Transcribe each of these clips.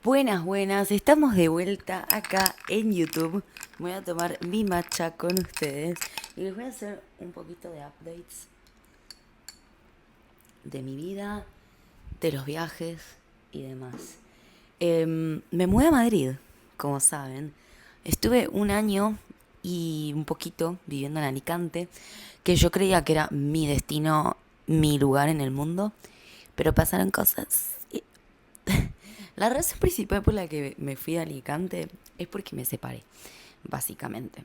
Buenas, buenas, estamos de vuelta acá en YouTube. Voy a tomar mi matcha con ustedes y les voy a hacer un poquito de updates de mi vida, de los viajes y demás. Me mudé a Madrid, como saben. Estuve un año y un poquito viviendo en Alicante, que yo creía que era mi destino, mi lugar en el mundo, pero pasaron cosas. La razón principal por la que me fui a Alicante es porque me separé, básicamente.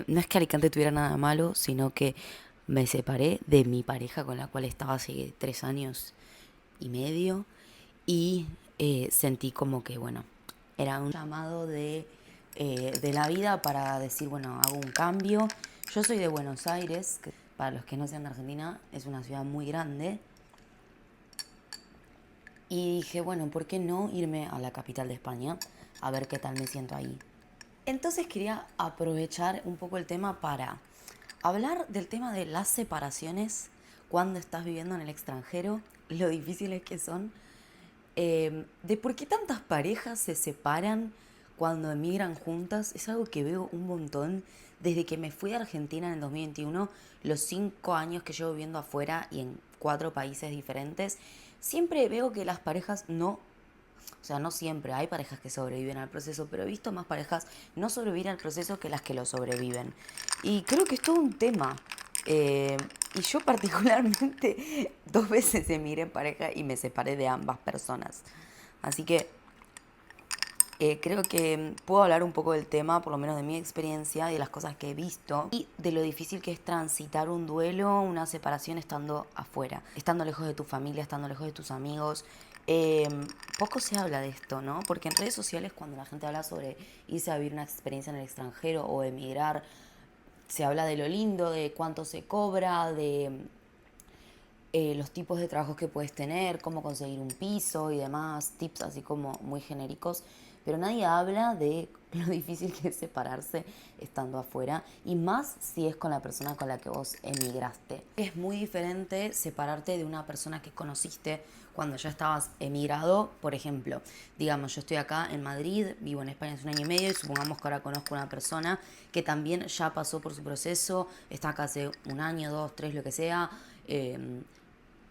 No es que Alicante tuviera nada malo, sino que me separé de mi pareja con la cual estaba hace 3 años y medio y sentí como que, bueno, era un llamado de la vida para decir, bueno, hago un cambio. Yo soy de Buenos Aires, que para los que no sean de Argentina es una ciudad muy grande. Y dije, bueno, ¿por qué no irme a la capital de España a ver qué tal me siento ahí? Entonces quería aprovechar un poco el tema para hablar del tema de las separaciones cuando estás viviendo en el extranjero, lo difíciles que son, de por qué tantas parejas se separan cuando emigran juntas. Es algo que veo un montón desde que me fui a Argentina en el 2021, los 5 años que llevo viviendo afuera y en 4 países diferentes. Siempre veo que las parejas no, o sea, no siempre, hay parejas que sobreviven al proceso, pero he visto más parejas no sobrevivir al proceso que las que lo sobreviven. Y creo que es todo un tema. Y yo particularmente 2 veces emigré en pareja y me separé de ambas personas. Así que creo que puedo hablar un poco del tema, por lo menos de mi experiencia y de las cosas que he visto y de lo difícil que es transitar un duelo, una separación estando afuera, estando lejos de tu familia, estando lejos de tus amigos. Eh, Poco se habla de esto, ¿no? Porque en redes sociales cuando la gente habla sobre irse a vivir una experiencia en el extranjero o emigrar, se habla de lo lindo, de cuánto se cobra, de los tipos de trabajos que puedes tener, cómo conseguir un piso y demás, tips así como muy genéricos, pero nadie habla de lo difícil que es separarse estando afuera y más si es con la persona con la que vos emigraste. Es muy diferente separarte de una persona que conociste cuando ya estabas emigrado. Por ejemplo, digamos, yo estoy acá en Madrid, vivo en España hace un año y medio y supongamos que ahora conozco a una persona que también ya pasó por su proceso, está acá hace un año, dos, tres, lo que sea.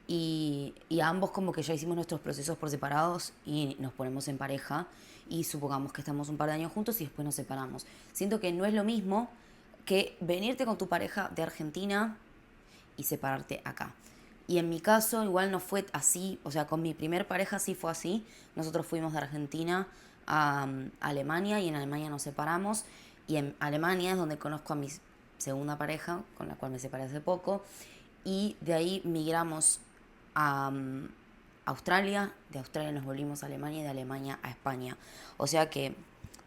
Y ambos como que ya hicimos nuestros procesos por separados y nos ponemos en pareja y supongamos que estamos un par de años juntos y después nos separamos. Siento que no es lo mismo que venirte con tu pareja de Argentina y separarte acá. Y en mi caso igual no fue así, o sea, con mi primer pareja sí fue así. Nosotros fuimos de Argentina a Alemania y en Alemania nos separamos. Y en Alemania es donde conozco a mi segunda pareja, con la cual me separé hace poco. Y de ahí migramos a Australia, de Australia nos volvimos a Alemania y de Alemania a España. O sea que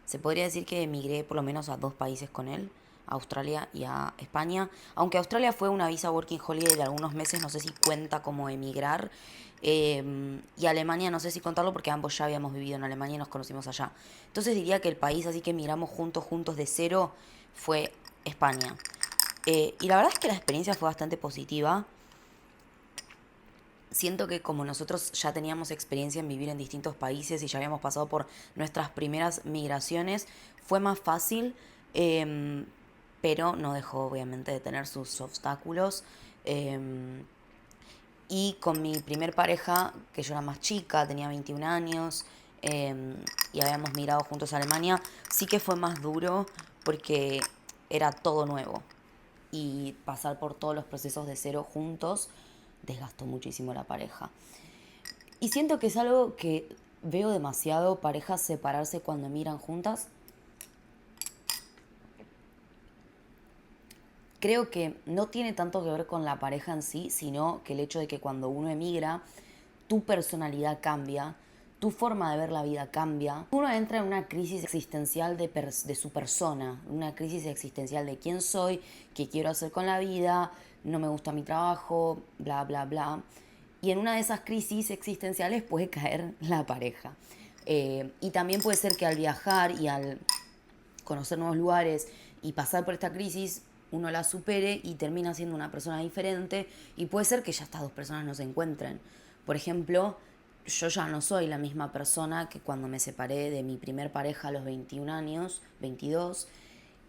se podría decir que emigré por lo menos a 2 países con él, a Australia y a España. Aunque Australia fue una visa working holiday de algunos meses, no sé si cuenta como emigrar. Y Alemania no sé si contarlo porque ambos ya habíamos vivido en Alemania y nos conocimos allá. Entonces diría que el país así que emigramos juntos, juntos de cero, fue España. Y la verdad es que la experiencia fue bastante positiva. Siento que como nosotros ya teníamos experiencia en vivir en distintos países y ya habíamos pasado por nuestras primeras migraciones, fue más fácil, eh, pero no dejó obviamente de tener sus obstáculos. Eh, y con mi primer pareja, que yo era más chica, tenía 21 años, eh, y habíamos migrado juntos a Alemania, sí que fue más duro porque era todo nuevo y pasar por todos los procesos de cero juntos desgastó muchísimo la pareja. Y siento que es algo que veo demasiado parejas separarse cuando emigran juntas. Creo que no tiene tanto que ver con la pareja en sí, sino que el hecho de que cuando uno emigra, tu personalidad cambia, tu forma de ver la vida cambia. Uno entra en una crisis existencial de su persona, una crisis existencial de quién soy, qué quiero hacer con la vida, no me gusta mi trabajo, bla, bla, bla. Y en una de esas crisis existenciales puede caer la pareja. Y también puede ser que al viajar y al conocer nuevos lugares y pasar por esta crisis, uno la supere y termina siendo una persona diferente y puede ser que ya estas dos personas no se encuentren. Por ejemplo, yo ya no soy la misma persona que cuando me separé de mi primer pareja a los 21 años, 22,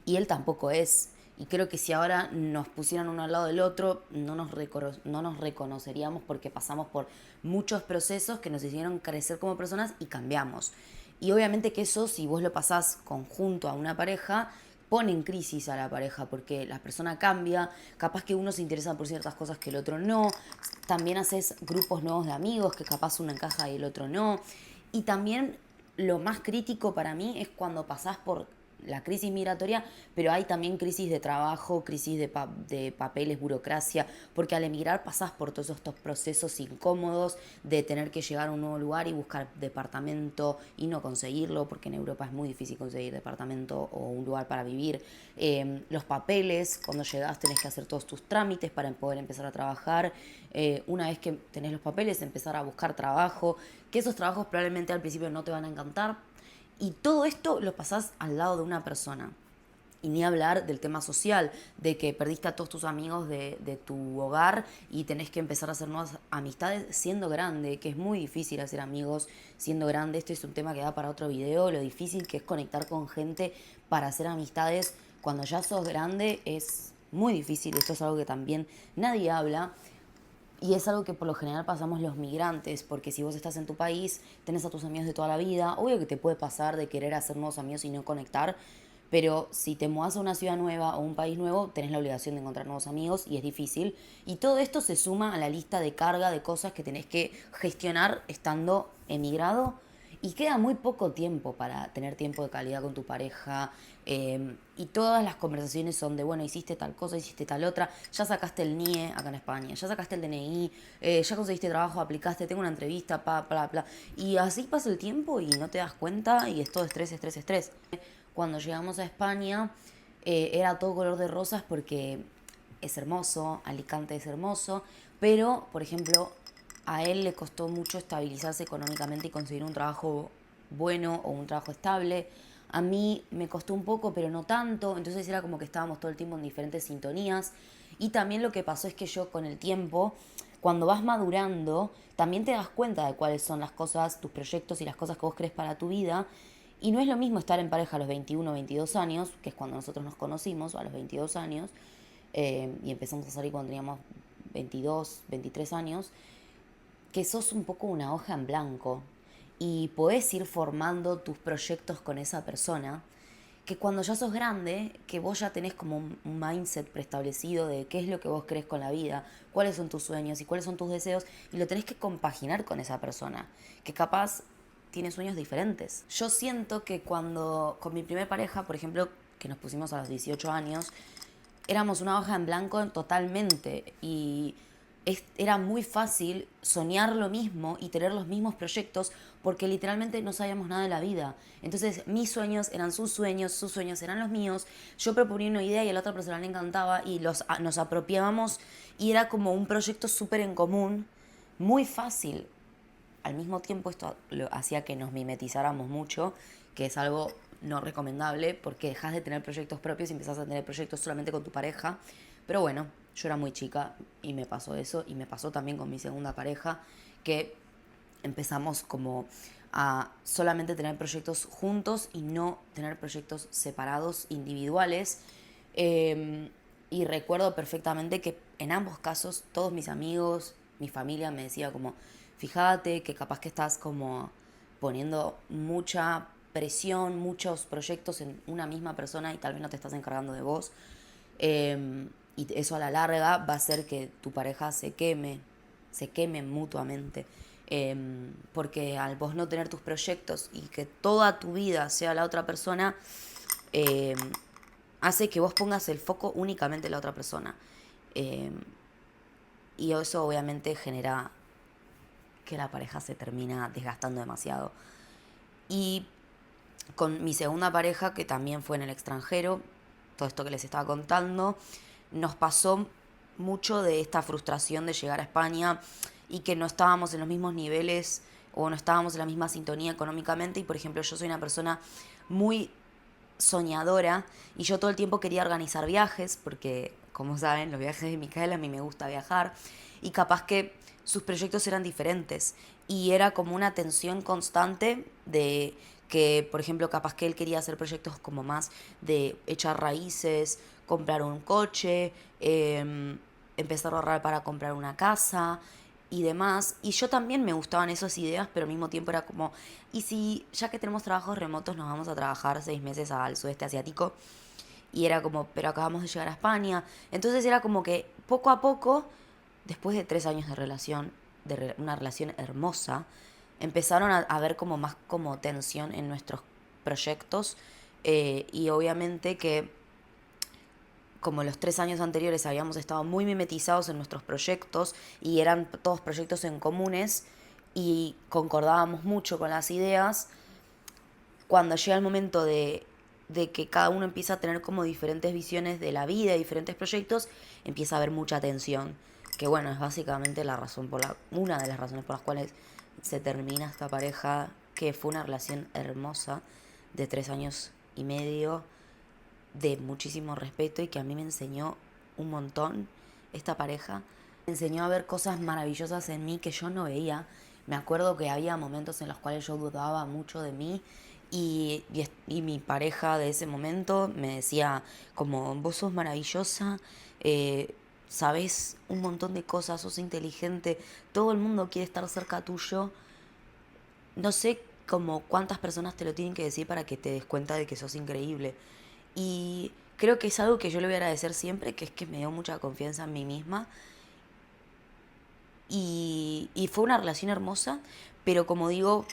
y él tampoco es. Y creo que si ahora nos pusieran uno al lado del otro, no nos reconoceríamos porque pasamos por muchos procesos que nos hicieron crecer como personas y cambiamos. Y obviamente que eso, si vos lo pasás conjunto a una pareja, pone en crisis a la pareja porque la persona cambia, capaz que uno se interesa por ciertas cosas que el otro no, también haces grupos nuevos de amigos que capaz uno encaja y el otro no. Y también lo más crítico para mí es cuando pasás por la crisis migratoria, pero hay también crisis de trabajo, crisis de papeles, burocracia, porque al emigrar pasás por todos estos procesos incómodos de tener que llegar a un nuevo lugar y buscar departamento y no conseguirlo, porque en Europa es muy difícil conseguir departamento o un lugar para vivir. Los papeles, cuando llegás tenés que hacer todos tus trámites para poder empezar a trabajar. Una vez que tenés los papeles, empezar a buscar trabajo, que esos trabajos probablemente al principio no te van a encantar, y todo esto lo pasás al lado de una persona. Y ni hablar del tema social, de que perdiste a todos tus amigos de tu hogar y tenés que empezar a hacer nuevas amistades siendo grande, que es muy difícil hacer amigos siendo grande. Este es un tema que da para otro video, lo difícil que es conectar con gente para hacer amistades cuando ya sos grande es muy difícil. Esto es algo que también nadie habla. Y es algo que por lo general pasamos los migrantes, porque si vos estás en tu país, tenés a tus amigos de toda la vida, obvio que te puede pasar de querer hacer nuevos amigos y no conectar, pero si te mudas a una ciudad nueva o un país nuevo, tenés la obligación de encontrar nuevos amigos y es difícil. Y todo esto se suma a la lista de carga de cosas que tenés que gestionar estando emigrado y queda muy poco tiempo para tener tiempo de calidad con tu pareja. Y todas las conversaciones son de, bueno, hiciste tal cosa, hiciste tal otra, ya sacaste el NIE acá en España, ya sacaste el DNI, ya conseguiste trabajo, aplicaste, tengo una entrevista, bla, bla. Y así pasa el tiempo y no te das cuenta y es todo estrés, estrés, estrés. Cuando llegamos a España era todo color de rosas porque es hermoso, Alicante es hermoso, pero, por ejemplo, a él le costó mucho estabilizarse económicamente y conseguir un trabajo bueno o un trabajo estable. A mí me costó un poco, pero no tanto. Entonces era como que estábamos todo el tiempo en diferentes sintonías. Y también lo que pasó es que yo con el tiempo, cuando vas madurando, también te das cuenta de cuáles son las cosas, tus proyectos y las cosas que vos crees para tu vida. Y no es lo mismo estar en pareja a los 21 o 22 años, que es cuando nosotros nos conocimos, a los 22 años, y empezamos a salir cuando teníamos 22, 23 años, que sos un poco una hoja en blanco y podés ir formando tus proyectos con esa persona, que cuando ya sos grande, que vos ya tenés como un mindset preestablecido de qué es lo que vos crees con la vida, cuáles son tus sueños y cuáles son tus deseos, y lo tenés que compaginar con esa persona, que capaz tiene sueños diferentes. Yo siento que cuando, con mi primer pareja, por ejemplo, que nos pusimos a los 18 años, éramos una hoja en blanco totalmente y era muy fácil soñar lo mismo y tener los mismos proyectos porque literalmente no sabíamos nada de la vida. Entonces mis sueños eran sus sueños eran los míos. Yo proponía una idea y a la otra persona le encantaba y nos apropiábamos y era como un proyecto súper en común, muy fácil. Al mismo tiempo esto lo hacía que nos mimetizáramos mucho, que es algo no recomendable porque dejas de tener proyectos propios y empezás a tener proyectos solamente con tu pareja. Pero bueno, yo era muy chica y me pasó eso, y me pasó también con mi segunda pareja, que empezamos como a solamente tener proyectos juntos y no tener proyectos separados, individuales. Y recuerdo perfectamente que en ambos casos todos mis amigos, mi familia me decía como, fíjate que capaz que estás como poniendo mucha presión, muchos proyectos en una misma persona y tal vez no te estás encargando de vos. Y eso a la larga va a hacer que tu pareja se queme mutuamente. Porque al vos no tener tus proyectos y que toda tu vida sea la otra persona, eh, hace que vos pongas el foco únicamente en la otra persona. Eh, y eso obviamente genera que la pareja se termina desgastando demasiado. Y con mi segunda pareja, que también fue en el extranjero, todo esto que les estaba contando, nos pasó mucho de esta frustración de llegar a España y que no estábamos en los mismos niveles o no estábamos en la misma sintonía económicamente. Y por ejemplo, yo soy una persona muy soñadora y yo todo el tiempo quería organizar viajes porque, como saben, los viajes de Micaela, a mí me gusta viajar y capaz que sus proyectos eran diferentes y era como una tensión constante de que, por ejemplo, capaz que él quería hacer proyectos como más de echar raíces, comprar un coche, empezar a ahorrar para comprar una casa y demás. Y yo también me gustaban esas ideas, pero al mismo tiempo era como, ¿y si ya que tenemos trabajos remotos nos vamos a trabajar 6 meses al sudeste asiático? Y era como, pero acabamos de llegar a España. Entonces era como que poco a poco, después de 3 años de relación, una relación hermosa, empezaron a ver como más como tensión en nuestros proyectos. Y obviamente que como los 3 años anteriores habíamos estado muy mimetizados en nuestros proyectos y eran todos proyectos en comunes y concordábamos mucho con las ideas, cuando llega el momento de que cada uno empieza a tener como diferentes visiones de la vida, diferentes proyectos, empieza a haber mucha tensión. Que bueno, es básicamente una de las razones por las cuales se termina esta pareja, que fue una relación hermosa de 3 años y medio, de muchísimo respeto y que a mí me enseñó un montón esta pareja. Me enseñó a ver cosas maravillosas en mí que yo no veía. Me acuerdo que había momentos en los cuales yo dudaba mucho de mí y mi pareja de ese momento me decía como, vos sos maravillosa, sabés un montón de cosas, sos inteligente, todo el mundo quiere estar cerca tuyo. No sé como cuántas personas te lo tienen que decir para que te des cuenta de que sos increíble. Y creo que es algo que yo le voy a agradecer siempre, que es que me dio mucha confianza en mí misma. Y fue una relación hermosa, pero como digo,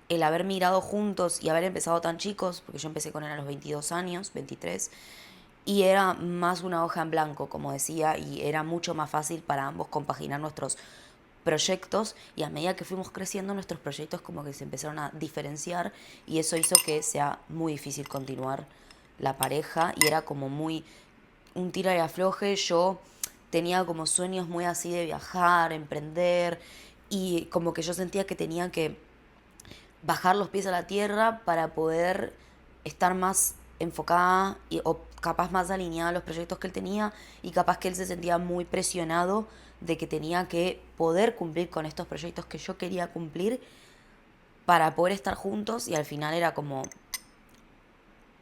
el haber mirado juntos y haber empezado tan chicos, porque yo empecé con él a los 22 años, 23, y era más una hoja en blanco, como decía, y era mucho más fácil para ambos compaginar nuestros proyectos, y a medida que fuimos creciendo nuestros proyectos como que se empezaron a diferenciar y eso hizo que sea muy difícil continuar la pareja y era como muy un tira y afloje. Yo tenía como sueños muy así de viajar, emprender y como que yo sentía que tenía que bajar los pies a la tierra para poder estar más enfocada o capaz más alineada a los proyectos que él tenía y capaz que él se sentía muy presionado de que tenía que poder cumplir con estos proyectos que yo quería cumplir para poder estar juntos y al final era como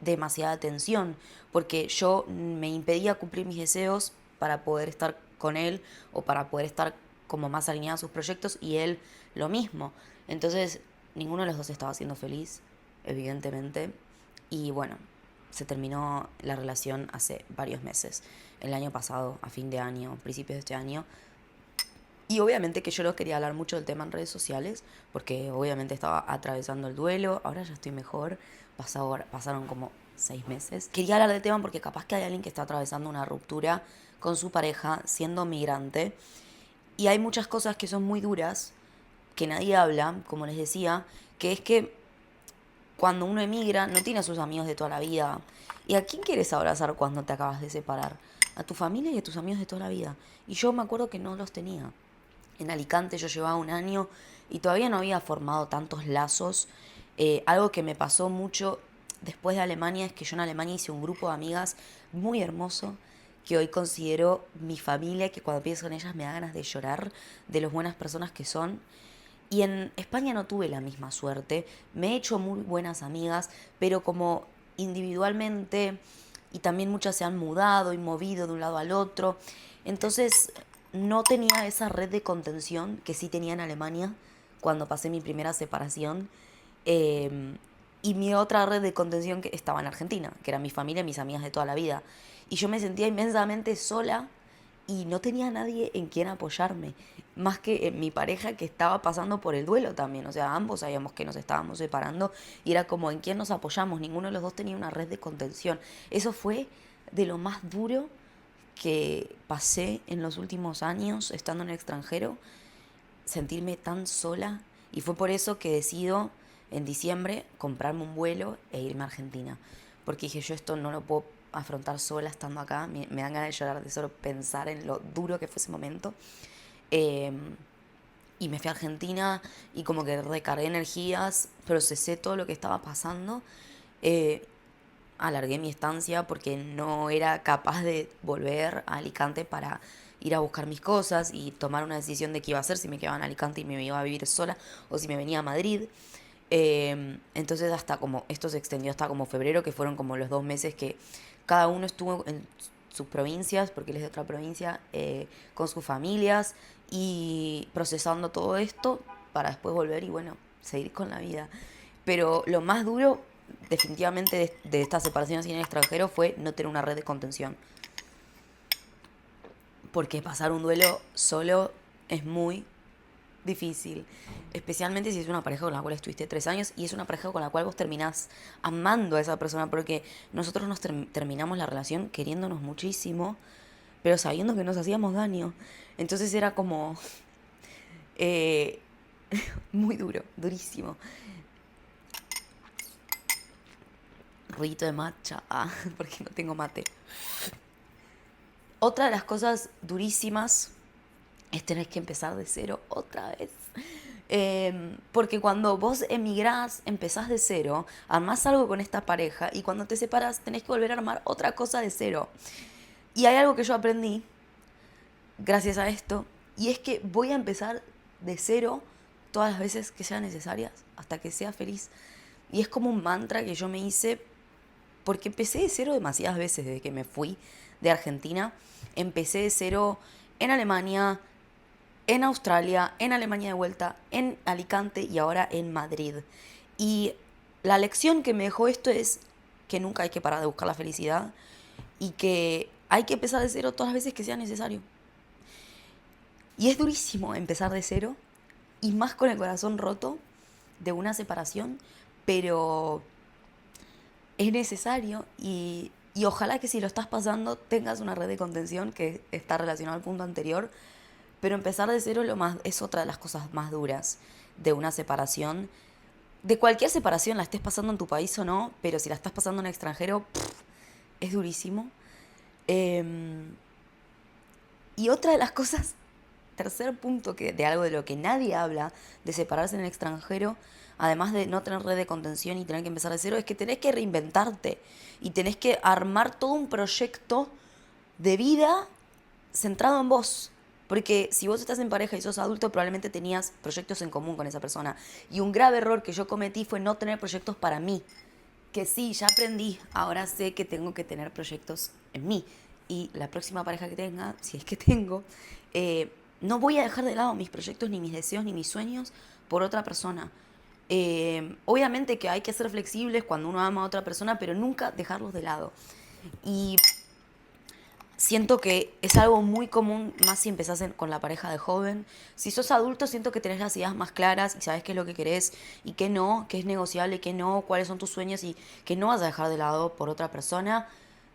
demasiada tensión porque yo me impedía cumplir mis deseos para poder estar con él o para poder estar como más alineada a sus proyectos y él lo mismo. Entonces ninguno de los dos estaba siendo feliz, evidentemente. Y bueno, se terminó la relación hace varios meses. El año pasado, a fin de año, principios de este año. Y obviamente que yo no quería hablar mucho del tema en redes sociales, porque obviamente estaba atravesando el duelo, ahora ya estoy mejor, pasaron como 6 meses. Quería hablar del tema porque capaz que hay alguien que está atravesando una ruptura con su pareja siendo migrante. Y hay muchas cosas que son muy duras, que nadie habla, como les decía, que es que cuando uno emigra no tiene a sus amigos de toda la vida. ¿Y a quién quieres abrazar cuando te acabas de separar? A tu familia y a tus amigos de toda la vida. Y yo me acuerdo que no los tenía. En Alicante yo llevaba un año y todavía no había formado tantos lazos. Algo que me pasó mucho después de Alemania es que yo en Alemania hice un grupo de amigas muy hermoso que hoy considero mi familia, que cuando pienso en ellas me da ganas de llorar de las buenas personas que son. Y en España no tuve la misma suerte. Me he hecho muy buenas amigas, pero como individualmente y también muchas se han mudado y movido de un lado al otro. Entonces no tenía esa red de contención que sí tenía en Alemania cuando pasé mi primera separación. Eh, y mi otra red de contención que estaba en Argentina, que era mi familia y mis amigas de toda la vida. Y yo me sentía inmensamente sola y no tenía nadie en quien apoyarme, más que en mi pareja que estaba pasando por el duelo también, o sea, ambos sabíamos que nos estábamos separando y era como en quién nos apoyamos, ninguno de los dos tenía una red de contención. Eso fue de lo más duro que pasé en los últimos años estando en el extranjero, sentirme tan sola y fue por eso que decido en diciembre comprarme un vuelo e irme a Argentina. Porque dije, yo esto no lo puedo afrontar sola estando acá. Me dan ganas de llorar de solo pensar en lo duro que fue ese momento. Eh, y me fui a Argentina y como que recargué energías, procesé todo lo que estaba pasando. Eh, Alargué mi estancia porque no era capaz de volver a Alicante para ir a buscar mis cosas y tomar una decisión de qué iba a hacer, si me quedaba en Alicante y me iba a vivir sola o si me venía a Madrid. Entonces hasta como, esto se extendió hasta como febrero, que fueron como los 2 meses que cada uno estuvo en sus provincias, porque él es de otra provincia, con sus familias y procesando todo esto para después volver y bueno, seguir con la vida. Pero lo más duro definitivamente de esta separación así en el extranjero fue no tener una red de contención. Porque pasar un duelo solo es muy difícil. Especialmente si es una pareja con la cual estuviste 3 años y es una pareja con la cual vos terminás amando a esa persona. Porque nosotros nos terminamos la relación queriéndonos muchísimo, pero sabiendo que nos hacíamos daño. Entonces era como eh, muy duro, durísimo. Ruidito de matcha, porque no tengo mate. Otra de las cosas durísimas es tener que empezar de cero otra vez. Porque cuando vos emigrás, empezás de cero, armás algo con esta pareja y cuando te separas tenés que volver a armar otra cosa de cero. Y hay algo que yo aprendí gracias a esto y es que voy a empezar de cero todas las veces que sean necesarias hasta que sea feliz. Y es como un mantra que yo me hice porque empecé de cero demasiadas veces desde que me fui de Argentina. Empecé de cero en Alemania, en Australia, en Alemania de vuelta, en Alicante y ahora en Madrid. Y la lección que me dejó esto es que nunca hay que parar de buscar la felicidad y que hay que empezar de cero todas las veces que sea necesario. Y es durísimo empezar de cero y más con el corazón roto de una separación, pero es necesario y ojalá que si lo estás pasando tengas una red de contención que está relacionada al punto anterior, pero empezar de cero es otra de las cosas más duras de una separación. De cualquier separación, la estés pasando en tu país o no, pero si la estás pasando en el extranjero, es durísimo. Y otra de las cosas, tercer punto de algo de lo que nadie habla, de separarse en el extranjero, además de no tener red de contención y tener que empezar de cero, es que tenés que reinventarte y tenés que armar todo un proyecto de vida centrado en vos. Porque si vos estás en pareja y sos adulto, probablemente tenías proyectos en común con esa persona. Y un grave error que yo cometí fue no tener proyectos para mí. Que sí, ya aprendí, ahora sé que tengo que tener proyectos en mí. Y la próxima pareja que tenga, si es que tengo, no voy a dejar de lado mis proyectos, ni mis deseos, ni mis sueños por otra persona. Obviamente que hay que ser flexibles cuando uno ama a otra persona, pero nunca dejarlos de lado. Y siento que es algo muy común, más si empezás con la pareja de joven. Si sos adulto, siento que tenés las ideas más claras y sabes qué es lo que querés y qué no, qué es negociable y qué no, cuáles son tus sueños y que no vas a dejar de lado por otra persona.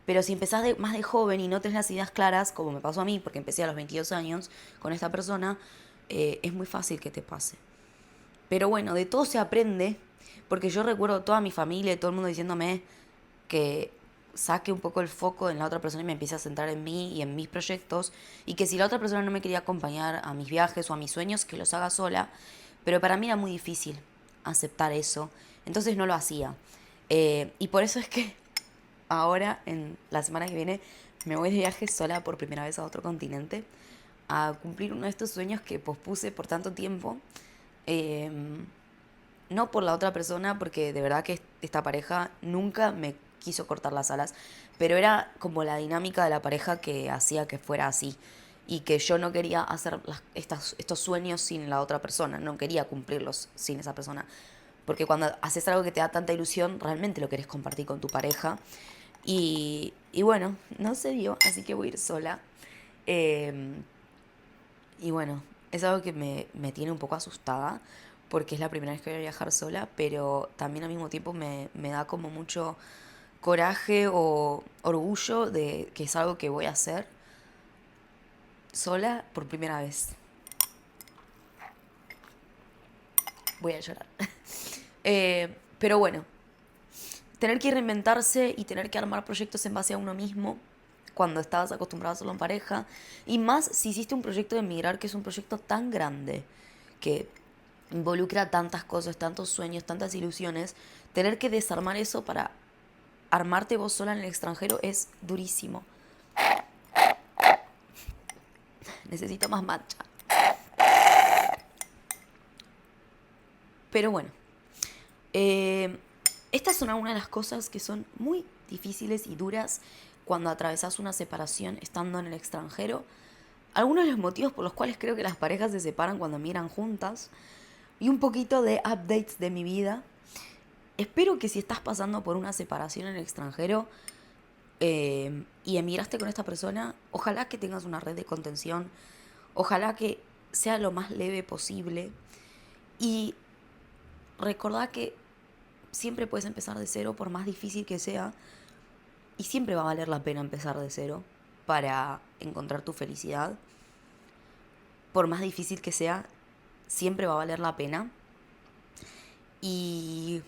Pero si empezás más de joven y no tenés las ideas claras, como me pasó a mí, porque empecé a los 22 años con esta persona, es muy fácil que te pase. Pero bueno, de todo se aprende, porque yo recuerdo toda mi familia y todo el mundo diciéndome que saque un poco el foco en la otra persona y me empiece a centrar en mí y en mis proyectos, y que si la otra persona no me quería acompañar a mis viajes o a mis sueños, que los haga sola. Pero para mí era muy difícil aceptar eso, entonces no lo hacía. Y por eso es que ahora, en la semana que viene, me voy de viaje sola por primera vez a otro continente a cumplir uno de estos sueños que pospuse por tanto tiempo. Eh, no por la otra persona, porque de verdad que esta pareja nunca me quiso cortar las alas, pero era como la dinámica de la pareja que hacía que fuera así y que yo no quería hacer estos sueños sin la otra persona, no quería cumplirlos sin esa persona, porque cuando haces algo que te da tanta ilusión, realmente lo querés compartir con tu pareja y bueno, no se dio, así que voy a ir sola. Eh, y bueno, es algo que me tiene un poco asustada porque es la primera vez que voy a viajar sola, pero también al mismo tiempo me da como mucho coraje o orgullo de que es algo que voy a hacer sola por primera vez. Voy a llorar. Pero bueno, tener que reinventarse y tener que armar proyectos en base a uno mismo cuando estabas acostumbrado a hacerlo en pareja, y más si hiciste un proyecto de emigrar, que es un proyecto tan grande que involucra tantas cosas, tantos sueños, tantas ilusiones, tener que desarmar eso para armarte vos sola en el extranjero es durísimo. necesito más matcha. Pero bueno, esta es una de las cosas que son muy difíciles y duras cuando atravesás una separación estando en el extranjero. Algunos de los motivos por los cuales creo que las parejas se separan cuando migran juntas. Y un poquito de updates de mi vida. Espero que si estás pasando por una separación en el extranjero y emigraste con esta persona, ojalá que tengas una red de contención. Ojalá que sea lo más leve posible. Y recordá que siempre puedes empezar de cero por más difícil que sea. Y siempre va a valer la pena empezar de cero para encontrar tu felicidad. Por más difícil que sea, siempre va a valer la pena. Y,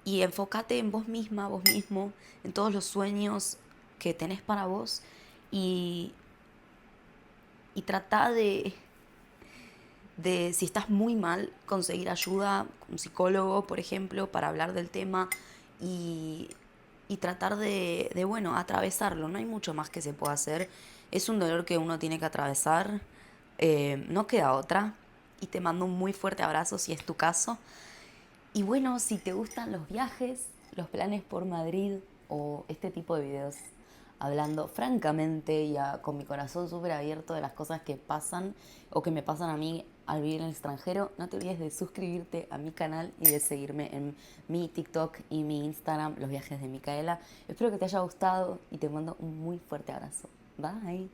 y enfócate en vos misma, vos mismo, en todos los sueños que tenés para vos. Y, y trata de, si estás muy mal, conseguir ayuda, un psicólogo, por ejemplo, para hablar del tema y, y tratar de, bueno, atravesarlo. No hay mucho más que se pueda hacer. Es un dolor que uno tiene que atravesar. No queda otra. Y te mando un muy fuerte abrazo si es tu caso. Y bueno, si te gustan los viajes, los planes por Madrid o este tipo de videos hablando francamente y con mi corazón súper abierto de las cosas que pasan o que me pasan a mí al vivir en el extranjero, no te olvides de suscribirte a mi canal y de seguirme en mi TikTok y mi Instagram, Los Viajes de Micaela. Espero que te haya gustado y te mando un muy fuerte abrazo. Bye.